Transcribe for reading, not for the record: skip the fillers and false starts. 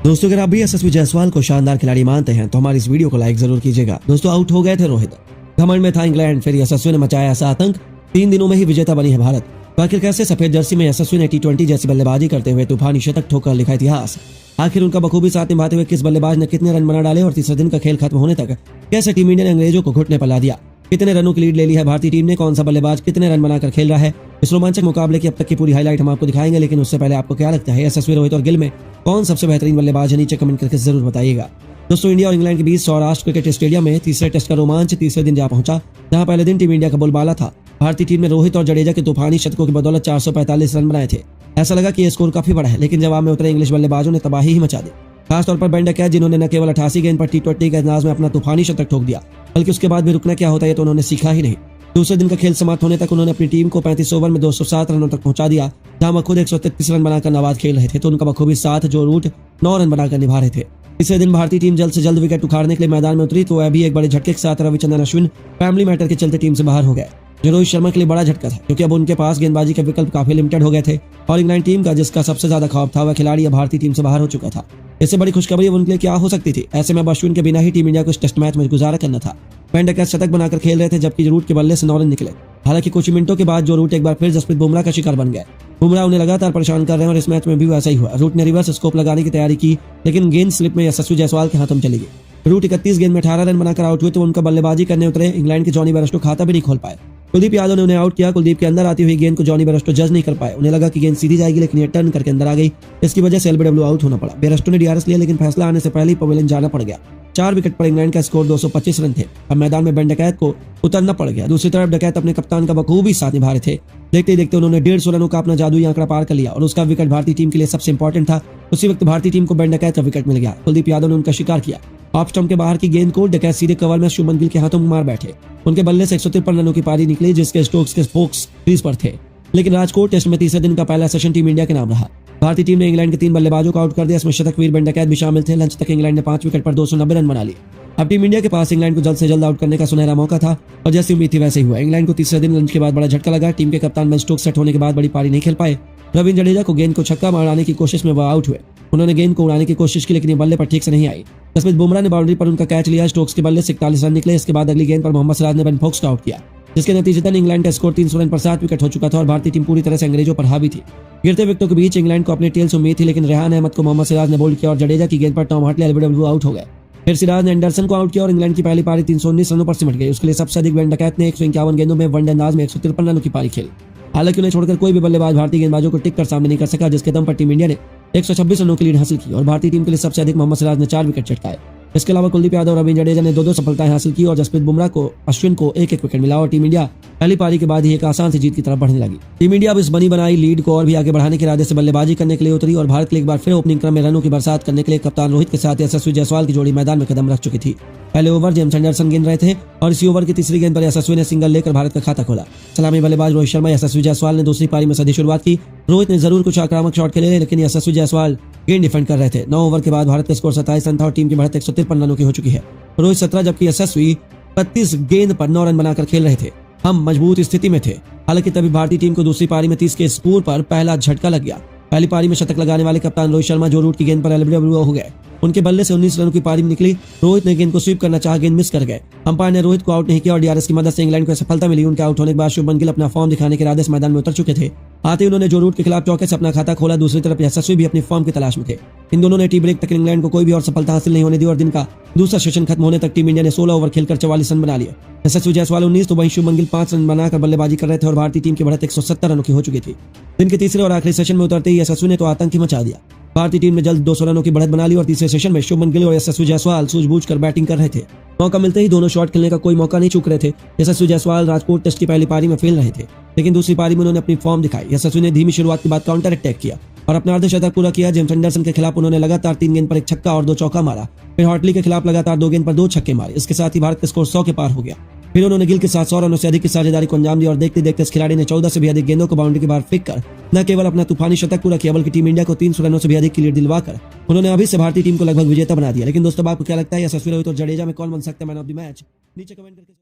दोस्तों अगर आप भी यशस्वी जायसवाल को शानदार खिलाड़ी मानते हैं तो हमारी इस वीडियो को लाइक जरूर कीजिएगा। दोस्तों आउट हो गए थे रोहित, घमंड में था इंग्लैंड, फिर यशस्वी ने मचाया ऐसा आतंक, 3 दिनों में ही विजेता बनी है भारत। तो आखिर कैसे सफेद जर्सी में यशस्वी ने T20 जैसी बल्लेबाजी करते हुए तूफानी शतक ठोकर लिखा इतिहास। आखिर उनका बखूबी साथ निभाते हुए किस बल्लेबाज ने कितने रन बना डाले और तीसरे दिन का खेल खत्म होने तक कैसे टीम इंडिया ने अंग्रेजों को घुटने पर ला दिया, कितने रनों की लीड ले ली है भारतीय टीम ने, कौन सा बल्लेबाज कितने रन बनाकर खेल रहा है, इस रोमांचक मुकाबले की अब तक की पूरी हाईलाइट हम आपको दिखाएंगे। लेकिन उससे पहले आपको क्या लगता है यशस्वी, रोहित और गिल में कौन सबसे बेहतरीन बल्लेबाज है, नीचे कमेंट करके जरूर बताइएगा। दोस्तों इंडिया और इंग्लैंड के बीच सौराष्ट्र क्रिकेट स्टेडियम में तीसरे टेस्ट का रोमांच तीसरे दिन जा पहुंचा, जहां पहले दिन टीम इंडिया का बोलबाला था। भारतीय टीम ने रोहित और जडेजा के तूफानी शतकों की बदौलत 445 रन बनाए थे। ऐसा लगा कि यह स्कोर काफी बड़ा है, लेकिन जवाब में उतरे इंग्लिश बल्लेबाजों ने तबाही ही मचा दी। खासतौर पर बेन डकैत, जिन्होंने न केवल 88 गेंद पर T20 के अंदाज में अपना तूफानी शतक ठोक दिया, बल्कि उसके बाद भी रुकना क्या होता है तो उन्होंने सीखा ही नहीं। दूसरे दिन का खेल समाप्त होने तक उन्होंने अपनी टीम को 35 ओवर में 207 रनों तक पहुंचा दिया, जहां वह खुद 133 रन बनाकर नाबाद खेल रहे थे, तो उनका बखूबी साथ जो रूट 9 रन बनाकर निभा रहे थे। तीसरे दिन भारतीय टीम जल्द से जल्द विकेट उखाड़ने के लिए मैदान में उतरी, तो वह भी एक बड़े झटके के साथ रविचंद्रन अश्विन फैमिली मैटर के चलते टीम से बाहर हो गए, जो रोहित शर्मा के लिए बड़ा झटका था, क्योंकि अब उनके पास गेंदबाजी के विकल्प काफी लिमिटेड हो गए थे और इंग्लैंड टीम का जिसका सबसे ज्यादा खौफ था वह खिलाड़ी अब भारतीय टीम से बाहर हो चुका था। इससे बड़ी खुशखबरी अब उनके लिए क्या हो सकती थी। ऐसे में अब अश्विन के बिना ही टीम इंडिया को इस टेस्ट मैच में गुजारा करना था। बेन डकैत शतक बनाकर खेल रहे थे, जबकि रूट के बल्ले से 9 रन निकले। हालांकि कुछ मिनटों के बाद जो रूट एक बार फिर जसप्रीत बुमराह का शिकार बन गए। बुमराह उन्हें लगातार परेशान कर रहे हैं और इस मैच में भी वैसा ही हुआ। रूट ने रिवर्स स्कोप लगाने की तैयारी की, लेकिन गेंद स्लिप में यशस्वी जायसवाल के हाथों में चली गई। रूट 31 गेंद में 18 रन बनाकर आउट हुए, तो उनका बल्लेबाजी करने उतरे इंग्लैंड के जॉनी बेयरस्टो खाता भी नहीं खोल पाए। कुलदीप यादव ने उन्हें आउट किया। कुलदीप के अंदर आती हुई गेंद को जॉनी बेयरस्टो जज नहीं कर पाए। उन्हें लगा कि गेंद सीधी जाएगी, लेकिन ये टर्न करके अंदर आ गई। इसकी वजह से LBW आउट होना पड़ा। बेयरस्टो ने DRS लिया, लेकिन फैसला आने से पहले ही पवेलियन जाना पड़ गया। 4 विकेट पर इंग्लैंड का स्कोर 225 रन थे। अब मैदान में बेन डकैत को उतरना पड़ गया। दूसरी तरफ डकैत अपने कप्तान का बखूबी साथ निभा रहे थे। देखते ही देखते उन्होंने 150 रनों का अपना जादुई आंकड़ा पार कर लिया और उसका विकेट भारतीय टीम के लिए सबसे इंपॉर्टेंट था। उसी वक्त भारतीय टीम को बेन डकैत का विकेट मिल गया। कुलदीप यादव ने उनका शिकार किया। ऑफ स्टंप के बाहर की गेंद को डकैत सीधे कवर में शुभमन गिल के हाथों में मार बैठे। उनके बल्ले से 153 रनों की पारी निकली, जिसके स्टोक्स के फोक्स क्रीज पर थे। लेकिन राजकोट टेस्ट में तीसरे दिन का पहला सेशन टीम इंडिया के नाम रहा। भारतीय टीम ने इंग्लैंड के 3 बल्लेबाजों को आउट कर दिया। इसमें शतकवीर बेन डकैत भी शामिल थे। लंच तक इंग्लैंड ने 5 विकेट पर 290 रन बना लिए। अब टीम इंडिया के पास इंग्लैंड को जल्द से जल्द आउट करने का सुनहरा मौका था और जैसी उम्मीद थी वैसे ही हुआ। इंग्लैंड को तीसरे दिन लंच के बाद बड़ा झटका लगा। टीम के कप्तान बेन स्टोक्स सेट होने के बाद बड़ी पारी नहीं खेल पाए। रविंद्र जडेजा को गेंद को छक्का मारने की कोशिश में वह आउट हुए। उन्होंने गेंद को उड़ाने की कोशिश की, लेकिन ये बल्ले पर ठीक से नहीं आई। जसप्रीत बुमराह ने बाउंड्री पर उनका कैच लिया। स्टोक्स के बल्ले से 41 रन निकले। इसके बाद अगली गेंद पर मोहम्मद सिराज ने बेन फोक्स को आउट किया, जिसके नतीजतन इंग्लैंड का स्कोर 300 रन पर 7 विकेट हो चुका था और भारतीय टीम पूरी तरह से अंग्रेजों पर हावी थी। गिरते विकेटों के बीच इंग्लैंड को अपने टेल से उम्मीद थी, लेकिन रेहान अहमद को मोहम्मद सिराज ने बोल्ड किया और जडेजा की गेंद पर टॉम हार्टले LBW आउट हो गए। फिर सिराज ने एंडरसन को आउट किया और इंग्लैंड की पहली पारी 319 रनों पर सिमट गई। उसके लिए सबसे अधिक बेन डकैत ने 151 गेंदों में वनडे अंदाज में 153 रनों की पारी खेली। हालांकि उन्हें छोड़कर कोई भी बल्लेबाज भारतीय गेंदबाजों को टिक कर सामने नहीं कर सका, जिसके दम पर टीम इंडिया ने 126 रनों की लीड हासिल की और भारतीय टीम के लिए सबसे अधिक मोहम्मद सिराज ने 4 विकेट चटकाए। इसके अलावा कुलदीप यादव और रविंद्र जडेजा ने 2-2 सफलताएं हासिल की और जसप्रीत बुमराह को अश्विन को 1-1 विकेट मिला और टीम इंडिया पहली पारी के बाद ही एक आसान सी जीत की तरफ बढ़ने लगी। टीम इंडिया अब इस बनी बनाई लीड को और भी आगे बढ़ाने के इरादे से बल्लेबाजी करने के लिए उतरी और भारत के लिए एक बार फिर ओपनिंग क्रम में रनों की बरसात करने के लिए कप्तान रोहित के साथ यशस्वी जायसवाल की जोड़ी मैदान में कदम रख चुकी थी। पहले ओवर जेम्स एंडरसन गिन रहे थे और इसी ओवर की तीसरी गेंद पर यशस्वी ने सिंगल लेकर भारत का खाता खोला। सलामी बल्लेबाज रोहित शर्मा, यशस्वी जायसवाल ने दूसरी पारी में सदी शुरुआत की। रोहित ने जरूर कुछ आक्रामक शॉट खेले, लेकिन यशस्वी जायसवाल गेंद डिफेंड कर रहे थे। 9 ओवर के बाद भारत का स्कोर 27 रन था और टीम की बढ़त 153 रनों की हो चुकी है। रोहित 17 जबकि यशस्वी 32 गेंद पर 9 रन बनाकर खेल रहे थे। हम मजबूत स्थिति में थे। हालांकि तभी भारतीय टीम को दूसरी पारी में 30 के स्कोर पर पहला झटका लग गया। पहली पारी में शतक लगाने वाले कप्तान रोहित शर्मा जो रूट की गेंद पर LBW हो गए। उनके बल्ले से 19 रनों की पारी निकली। रोहित ने गेंद को स्वीप करना चाहा, गेंद मिस कर गए। अंपायर ने रोहित को आउट नहीं किया और DRS की मदद से इंग्लैंड को सफलता मिली। उनके आउट होने के बाद शुभमन गिल अपना फॉर्म दिखाने के इरादे से मैदान में उतर चुके थे। आते ही उन्होंने जो रूट के खिलाफ चौके से अपना खाता खोला। दूसरी तरफ यशस्वी भी अपनी फॉर्म की तलाश में थे। इन दोनों ने टी ब्रेक तक इंग्लैंड को कोई भी और सफलता हासिल नहीं होने दी और दिन का दूसरा सेशन खत्म होने तक टीम इंडिया ने 16 ओवर खेलकर 44 रन बना लिए। यशस्वी जायसवाल 19 तो वहीं शुभमन गिल 5 रन बनाकर बल्लेबाजी कर रहे थे और भारतीय टीम की बढ़त 170 रनों की हो चुकी थी। दिन के तीसरे और आखिरी सेशन में उतरते ही यशस्वी ने तो आतंक ही मचा दिया। भारतीय टीम ने जल्द 200 रनों की बढ़त बना ली और तीसरे सेशन में शुभमन गिल और यशस्वी जायसवाल सूझबूझकर बैटिंग कर रहे थे। मौका मिलते ही दोनों शॉट खेलने का कोई मौका नहीं चूक रहे थे। यशस्वी जायसवाल राजकोट टेस्ट की पहली पारी में फेल रहे थे, लेकिन दूसरी पारी में उन्होंने अपनी फॉर्म दिखाई। यशस्वी ने धीमी शुरुआत के बाद काउंटर अटैक किया और अपना अर्धशतक पूरा किया। जेम्स एंडरसन के खिलाफ उन्होंने लगातार 3 गेंद पर 1 छक्का और 2 चौका मारा। फिर हॉटली के खिलाफ लगातार 2 गेंद पर 2 छक्के मारे। इसके साथ ही भारत का स्कोर 100 के पार हो गया। फिर उन्होंने गिल के साथ 100 रनों से अधिक की साझेदारी को अंजाम दिया और देखते देखते इस खिलाड़ी ने 14 से भी अधिक गेंदों को बाउंड्री के बाहर फेंक कर न केवल अपना तूफानी शतक पूरा किया, बल्कि टीम इंडिया को 300 रनों से भी अधिक की लीड दिलवाकर उन्होंने अभी से भारतीय टीम को लगभग विजेता बना दिया। लेकिन दोस्तों आपको क्या लगता है यशस्वी, रोहित और जडेजा में कौन बन सकता है मैन ऑफ द मैच? नीचे कमेंट करके